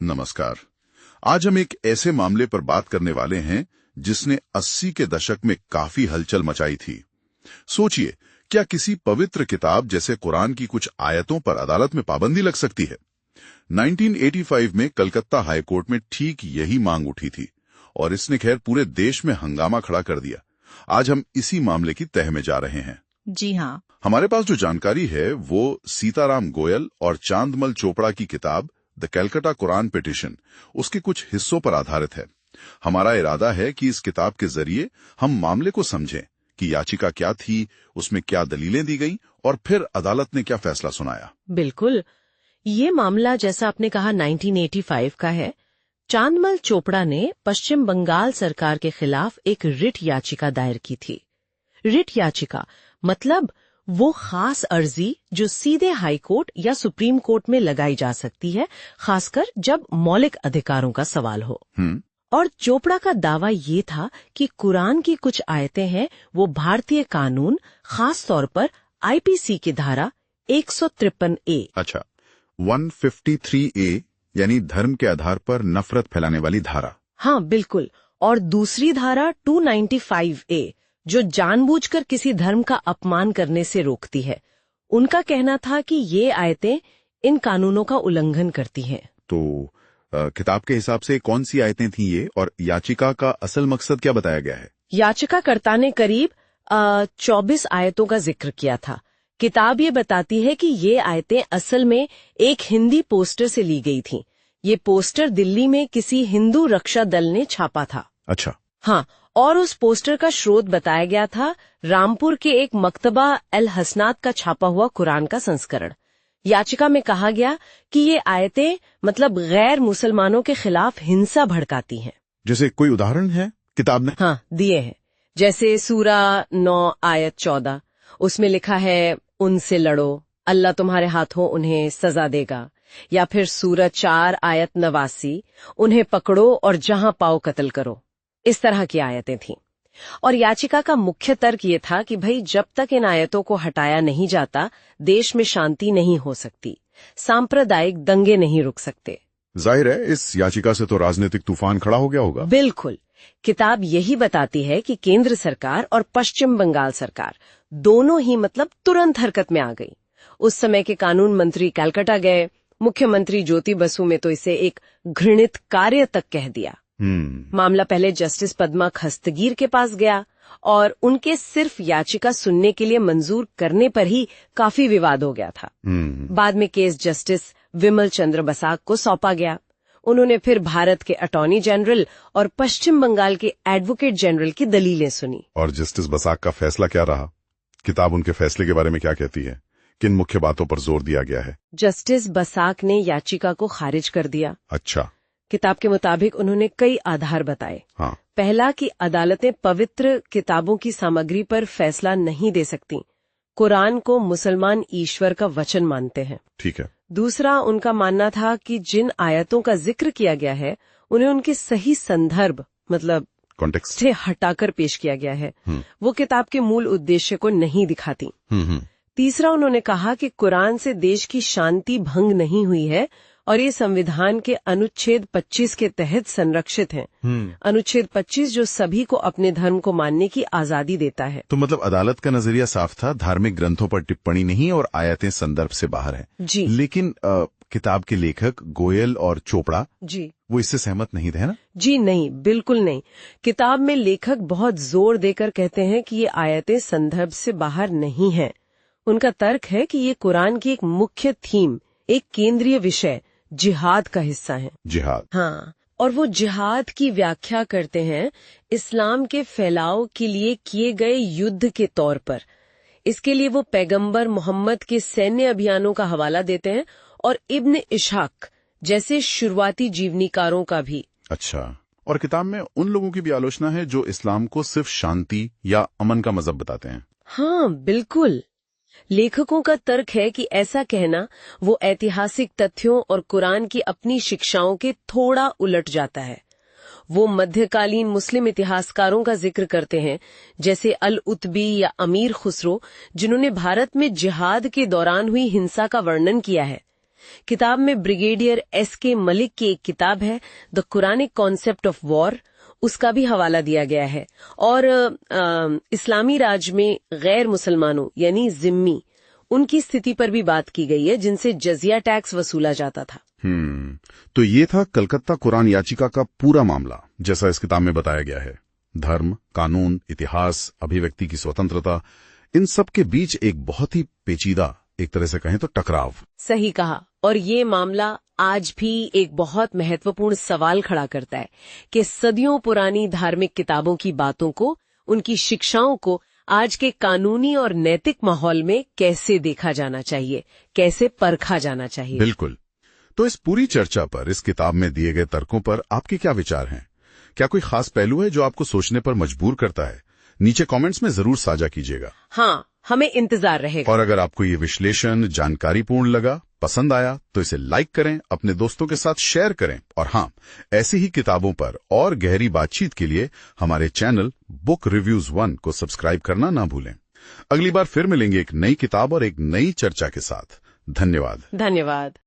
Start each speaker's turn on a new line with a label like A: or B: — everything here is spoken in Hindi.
A: नमस्कार। आज हम एक ऐसे मामले पर बात करने वाले हैं जिसने 80 के दशक में काफी हलचल मचाई थी। सोचिए, क्या किसी पवित्र किताब जैसे कुरान की कुछ आयतों पर अदालत में पाबंदी लग सकती है? 1985 में कलकत्ता हाईकोर्ट में ठीक यही मांग उठी थी और इसने खैर पूरे देश में हंगामा खड़ा कर दिया। आज हम इसी मामले की तह में जा रहे हैं।
B: जी हाँ।
A: हमारे पास जो जानकारी है वो सीताराम गोयल और चांदमल चोपड़ा की किताब द कैलकाटा कुरान पिटिशन, उसके कुछ हिस्सों पर आधारित है। हमारा इरादा है कि इस किताब के जरिए हम मामले को समझें कि याचिका क्या थी, उसमें क्या दलीलें दी गईं और फिर अदालत ने क्या फैसला सुनाया।
B: बिल्कुल, ये मामला जैसा आपने कहा 1985 का है। चांदमल चोपड़ा ने पश्चिम बंगाल सरकार के खिलाफ एक रिट याचिका दायर की थी। रिट याचिका मतलब वो खास अर्जी जो सीधे हाई कोर्ट या सुप्रीम कोर्ट में लगाई जा सकती है, खासकर जब मौलिक अधिकारों का सवाल हो। और चोपड़ा का दावा ये था कि कुरान की कुछ आयतें हैं वो भारतीय कानून, खास तौर पर आईपीसी की धारा 153A।
A: अच्छा, 153A यानी धर्म के आधार पर नफरत फैलाने वाली धारा।
B: हाँ बिल्कुल। और दूसरी धारा 295A जो जानबूझकर किसी धर्म का अपमान करने से रोकती है। उनका कहना था कि ये आयतें इन कानूनों का उल्लंघन करती हैं।
A: तो किताब के हिसाब से कौन सी आयतें थी ये, और याचिका का असल मकसद क्या बताया गया है?
B: याचिकाकर्ता ने करीब 24 आयतों का जिक्र किया था। किताब ये बताती है कि ये आयतें असल में एक हिंदी पोस्टर से ली गई थीं। ये पोस्टर दिल्ली में किसी हिंदू रक्षा दल ने छापा था।
A: अच्छा।
B: हाँ, और उस पोस्टर का स्रोत बताया गया था रामपुर के एक मकतबा अल हसनात का छापा हुआ कुरान का संस्करण। याचिका में कहा गया कि ये आयतें मतलब गैर मुसलमानों के खिलाफ हिंसा भड़काती हैं।
A: जैसे कोई उदाहरण है किताब ने?
B: हाँ, दिए हैं। जैसे सूरा 9 आयत 14, उसमें लिखा है उनसे लड़ो, अल्लाह तुम्हारे हाथों उन्हें सजा देगा। या फिर सूरा 4 आयत 89, उन्हें पकड़ो और जहां पाओ कत्ल करो। इस तरह की आयतें थीं। और याचिका का मुख्य तर्क ये था कि भाई जब तक इन आयतों को हटाया नहीं जाता, देश में शांति नहीं हो सकती, सांप्रदायिक दंगे नहीं रुक सकते।
A: जाहिर है इस याचिका से तो राजनीतिक तूफान खड़ा हो गया होगा।
B: बिल्कुल। किताब यही बताती है कि केंद्र सरकार और पश्चिम बंगाल सरकार दोनों ही मतलब तुरंत हरकत में आ गई। उस समय के कानून मंत्री कलकत्ता गए। मुख्यमंत्री ज्योति बसु में तो इसे एक घृणित कार्य तक कह दिया। मामला पहले जस्टिस पद्मा खस्तगीर के पास गया और उनके सिर्फ याचिका सुनने के लिए मंजूर करने पर ही काफी विवाद हो गया था। बाद में केस जस्टिस विमल चंद्र बसाक को सौंपा गया। उन्होंने फिर भारत के अटॉर्नी जनरल और पश्चिम बंगाल के एडवोकेट जनरल की दलीलें सुनी।
A: और जस्टिस बसाक का फैसला क्या रहा? किताब उनके फैसले के बारे में क्या कहती है? किन मुख्य बातों पर जोर दिया गया है?
B: जस्टिस बसाक ने याचिका को खारिज कर दिया।
A: अच्छा।
B: किताब के मुताबिक उन्होंने कई आधार बताए।
A: हाँ।
B: पहला कि अदालतें पवित्र किताबों की सामग्री पर फैसला नहीं दे सकती। कुरान को मुसलमान ईश्वर का वचन मानते हैं।
A: ठीक है।
B: दूसरा, उनका मानना था कि जिन आयतों का जिक्र किया गया है उन्हें उनके सही संदर्भ मतलब कॉन्टेक्स्ट से हटाकर पेश किया गया है। वो किताब के मूल उद्देश्य को नहीं दिखाती। तीसरा, उन्होंने कहा कि कुरान से देश की शांति भंग नहीं हुई है और ये संविधान के अनुच्छेद 25 के तहत संरक्षित हैं। अनुच्छेद 25 जो सभी को अपने धर्म को मानने की आजादी देता है।
A: तो मतलब अदालत का नजरिया साफ था, धार्मिक ग्रंथों पर टिप्पणी नहीं और आयतें संदर्भ से बाहर हैं।
B: जी।
A: लेकिन किताब के लेखक गोयल और चोपड़ा
B: जी
A: वो इससे सहमत नहीं थे ना?
B: जी नहीं, बिल्कुल नहीं। किताब में लेखक बहुत जोर देकर कहते हैं कि ये आयतें संदर्भ से बाहर नहीं हैं। उनका तर्क है कि ये कुरान की एक मुख्य थीम, एक केंद्रीय विषय जिहाद का हिस्सा है।
A: जिहाद?
B: हाँ, और वो जिहाद की व्याख्या करते हैं इस्लाम के फैलाव के लिए किए गए युद्ध के तौर पर। इसके लिए वो पैगंबर मोहम्मद के सैन्य अभियानों का हवाला देते हैं और इब्न इशहाक जैसे शुरुआती जीवनीकारों का भी।
A: अच्छा। और किताब में उन लोगों की भी आलोचना है जो इस्लाम को सिर्फ शांति या अमन का मजहब बताते हैं।
B: हाँ बिल्कुल। लेखकों का तर्क है कि ऐसा कहना वो ऐतिहासिक तथ्यों और कुरान की अपनी शिक्षाओं के थोड़ा उलट जाता है। वो मध्यकालीन मुस्लिम इतिहासकारों का जिक्र करते हैं जैसे अल उतबी या अमीर खुसरो, जिन्होंने भारत में जिहाद के दौरान हुई हिंसा का वर्णन किया है। किताब में ब्रिगेडियर SK मलिक की एक किताब है, the Quranic concept of war, उसका भी हवाला दिया गया है। और इस्लामी राज में गैर मुसलमानों यानी जिम्मी, उनकी स्थिति पर भी बात की गई है, जिनसे जजिया टैक्स वसूला जाता था।
A: तो ये था कलकत्ता कुरान याचिका का पूरा मामला, जैसा इस किताब में बताया गया है। धर्म, कानून, इतिहास, अभिव्यक्ति की स्वतंत्रता, इन सब के बीच एक बहुत ही पेचीदा, एक तरह से कहें तो टकराव।
B: सही कहा। और ये मामला आज भी एक बहुत महत्वपूर्ण सवाल खड़ा करता है कि सदियों पुरानी धार्मिक किताबों की बातों को, उनकी शिक्षाओं को आज के कानूनी और नैतिक माहौल में कैसे देखा जाना चाहिए, कैसे परखा जाना चाहिए।
A: बिल्कुल। तो इस पूरी चर्चा पर, इस किताब में दिए गए तर्कों पर आपके क्या विचार हैं? क्या कोई खास पहलू है जो आपको सोचने पर मजबूर करता है? नीचे कमेंट्स में जरूर साझा कीजिएगा।
B: हाँ, हमें इंतजार रहेगा।
A: और अगर आपको ये विश्लेषण जानकारीपूर्ण लगा, पसंद आया, तो इसे लाइक करें, अपने दोस्तों के साथ शेयर करें। और हाँ, ऐसी ही किताबों पर और गहरी बातचीत के लिए हमारे चैनल बुक रिव्यूज 1 को सब्सक्राइब करना ना भूलें। अगली बार फिर मिलेंगे एक नई किताब और एक नई चर्चा के साथ। धन्यवाद।
B: धन्यवाद।